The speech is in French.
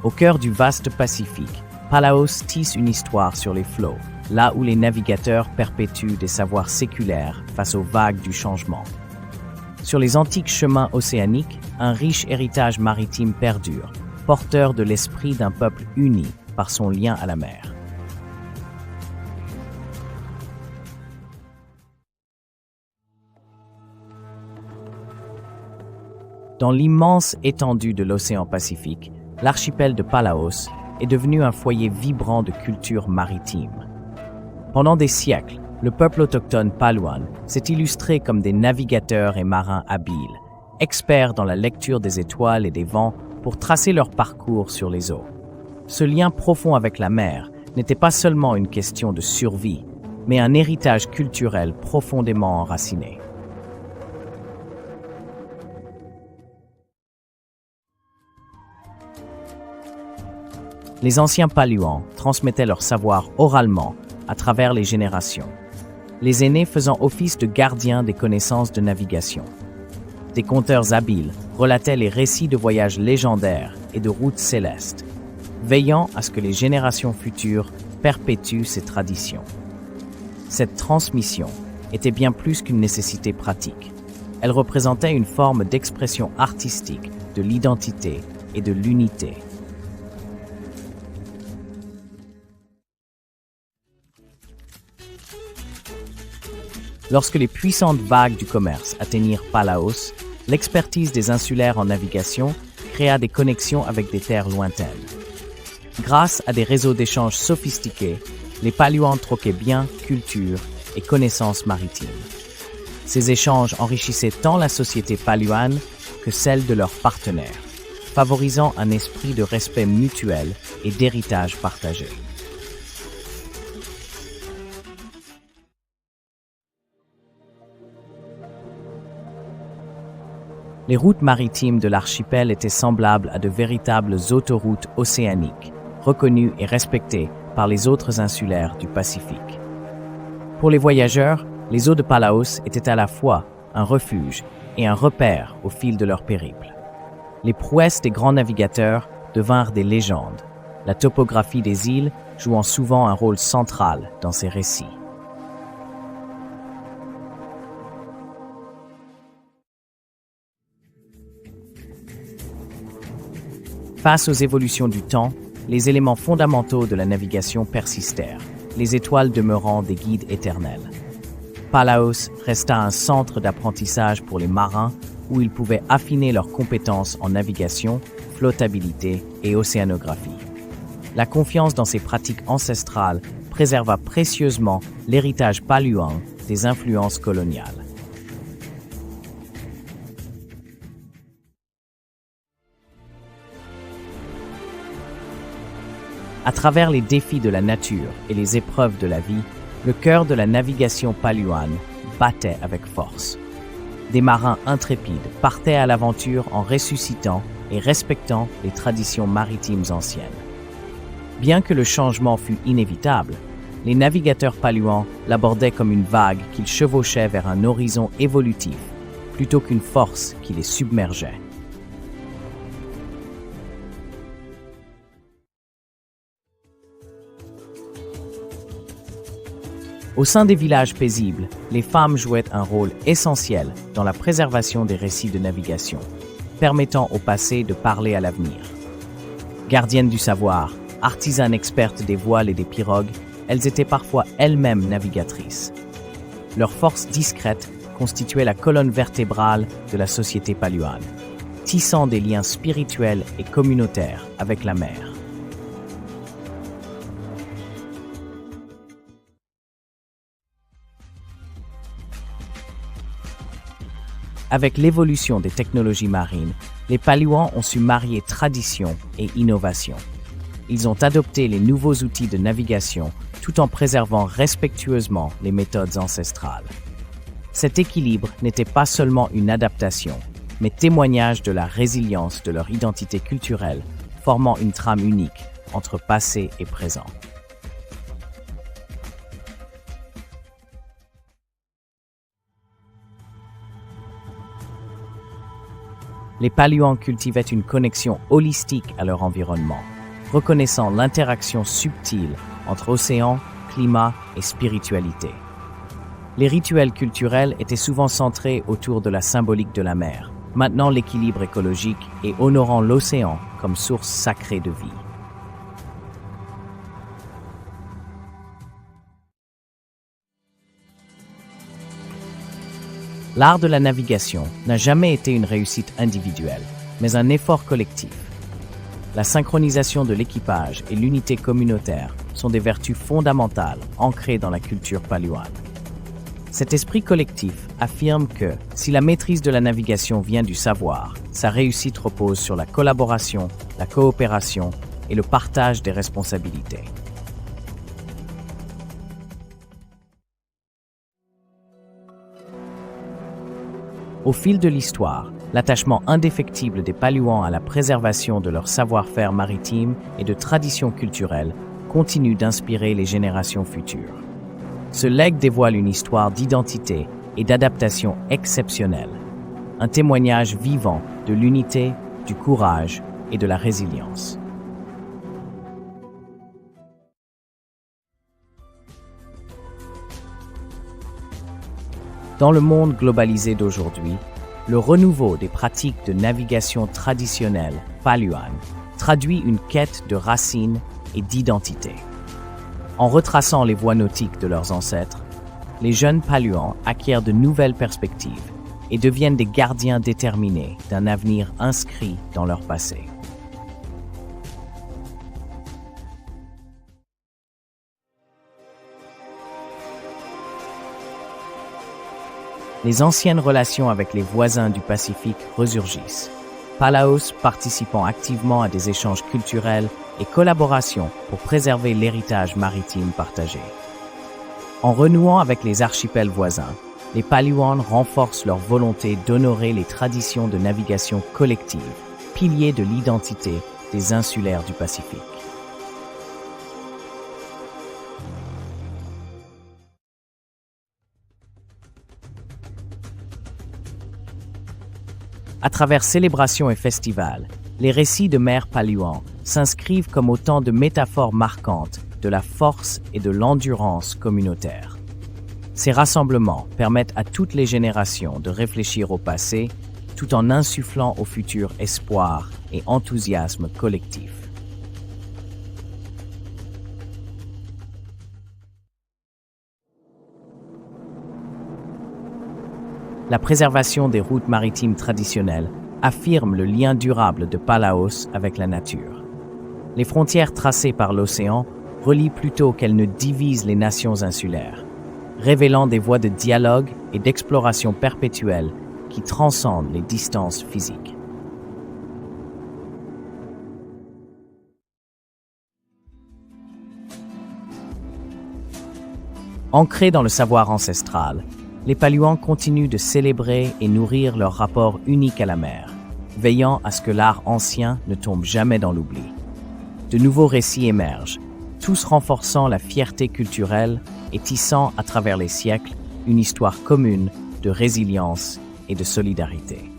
Au cœur du vaste Pacifique, Palaos tisse une histoire sur les flots, là où les navigateurs perpétuent des savoirs séculaires face aux vagues du changement. Sur les antiques chemins océaniques, un riche héritage maritime perdure, porteur de l'esprit d'un peuple uni par son lien à la mer. Dans l'immense étendue de l'océan Pacifique, l'archipel de Palaos est devenu un foyer vibrant de culture maritime. Pendant des siècles, le peuple autochtone Paluan s'est illustré comme des navigateurs et marins habiles, experts dans la lecture des étoiles et des vents pour tracer leur parcours sur les eaux. Ce lien profond avec la mer n'était pas seulement une question de survie, mais un héritage culturel profondément enraciné. Les anciens Paluans transmettaient leur savoir oralement à travers les générations, les aînés faisant office de gardiens des connaissances de navigation. Des conteurs habiles relataient les récits de voyages légendaires et de routes célestes, veillant à ce que les générations futures perpétuent ces traditions. Cette transmission était bien plus qu'une nécessité pratique. Elle représentait une forme d'expression artistique de l'identité et de l'unité. Lorsque les puissantes vagues du commerce atteignirent Palaos, l'expertise des insulaires en navigation créa des connexions avec des terres lointaines. Grâce à des réseaux d'échanges sophistiqués, les Paluans troquaient biens, culture et connaissances maritimes. Ces échanges enrichissaient tant la société paluane que celle de leurs partenaires, favorisant un esprit de respect mutuel et d'héritage partagé. Les routes maritimes de l'archipel étaient semblables à de véritables autoroutes océaniques, reconnues et respectées par les autres insulaires du Pacifique. Pour les voyageurs, les eaux de Palaos étaient à la fois un refuge et un repère au fil de leur périple. Les prouesses des grands navigateurs devinrent des légendes, la topographie des îles jouant souvent un rôle central dans ces récits. Face aux évolutions du temps, les éléments fondamentaux de la navigation persistèrent, les étoiles demeurant des guides éternels. Palaos resta un centre d'apprentissage pour les marins où ils pouvaient affiner leurs compétences en navigation, flottabilité et océanographie. La confiance dans ces pratiques ancestrales préserva précieusement l'héritage paluan des influences coloniales. À travers les défis de la nature et les épreuves de la vie, le cœur de la navigation paluane battait avec force. Des marins intrépides partaient à l'aventure en ressuscitant et respectant les traditions maritimes anciennes. Bien que le changement fût inévitable, les navigateurs paluans l'abordaient comme une vague qu'ils chevauchaient vers un horizon évolutif, plutôt qu'une force qui les submergeait. Au sein des villages paisibles, les femmes jouaient un rôle essentiel dans la préservation des récits de navigation, permettant au passé de parler à l'avenir. Gardiennes du savoir, artisanes expertes des voiles et des pirogues, elles étaient parfois elles-mêmes navigatrices. Leur force discrète constituait la colonne vertébrale de la société paluane, tissant des liens spirituels et communautaires avec la mer. Avec l'évolution des technologies marines, les Paluans ont su marier tradition et innovation. Ils ont adopté les nouveaux outils de navigation tout en préservant respectueusement les méthodes ancestrales. Cet équilibre n'était pas seulement une adaptation, mais témoignage de la résilience de leur identité culturelle, formant une trame unique entre passé et présent. Les Paluans cultivaient une connexion holistique à leur environnement, reconnaissant l'interaction subtile entre océan, climat et spiritualité. Les rituels culturels étaient souvent centrés autour de la symbolique de la mer, maintenant l'équilibre écologique et honorant l'océan comme source sacrée de vie. L'art de la navigation n'a jamais été une réussite individuelle, mais un effort collectif. La synchronisation de l'équipage et l'unité communautaire sont des vertus fondamentales ancrées dans la culture paluane. Cet esprit collectif affirme que, si la maîtrise de la navigation vient du savoir, sa réussite repose sur la collaboration, la coopération et le partage des responsabilités. Au fil de l'histoire, l'attachement indéfectible des Paluans à la préservation de leur savoir-faire maritime et de traditions culturelles continue d'inspirer les générations futures. Ce legs dévoile une histoire d'identité et d'adaptation exceptionnelle, un témoignage vivant de l'unité, du courage et de la résilience. Dans le monde globalisé d'aujourd'hui, le renouveau des pratiques de navigation traditionnelles paluanes traduit une quête de racines et d'identité. En retraçant les voies nautiques de leurs ancêtres, les jeunes Paluans acquièrent de nouvelles perspectives et deviennent des gardiens déterminés d'un avenir inscrit dans leur passé. Les anciennes relations avec les voisins du Pacifique resurgissent, Palaos participant activement à des échanges culturels et collaborations pour préserver l'héritage maritime partagé. En renouant avec les archipels voisins, les Paluans renforcent leur volonté d'honorer les traditions de navigation collective, piliers de l'identité des insulaires du Pacifique. À travers célébrations et festivals, les récits de mères Paluans s'inscrivent comme autant de métaphores marquantes de la force et de l'endurance communautaire. Ces rassemblements permettent à toutes les générations de réfléchir au passé, tout en insufflant au futur espoir et enthousiasme collectif. La préservation des routes maritimes traditionnelles affirme le lien durable de Palaos avec la nature. Les frontières tracées par l'océan relient plutôt qu'elles ne divisent les nations insulaires, révélant des voies de dialogue et d'exploration perpétuelle qui transcendent les distances physiques. Ancrés dans le savoir ancestral, les Paluans continuent de célébrer et nourrir leur rapport unique à la mer, veillant à ce que l'art ancien ne tombe jamais dans l'oubli. De nouveaux récits émergent, tous renforçant la fierté culturelle et tissant à travers les siècles une histoire commune de résilience et de solidarité.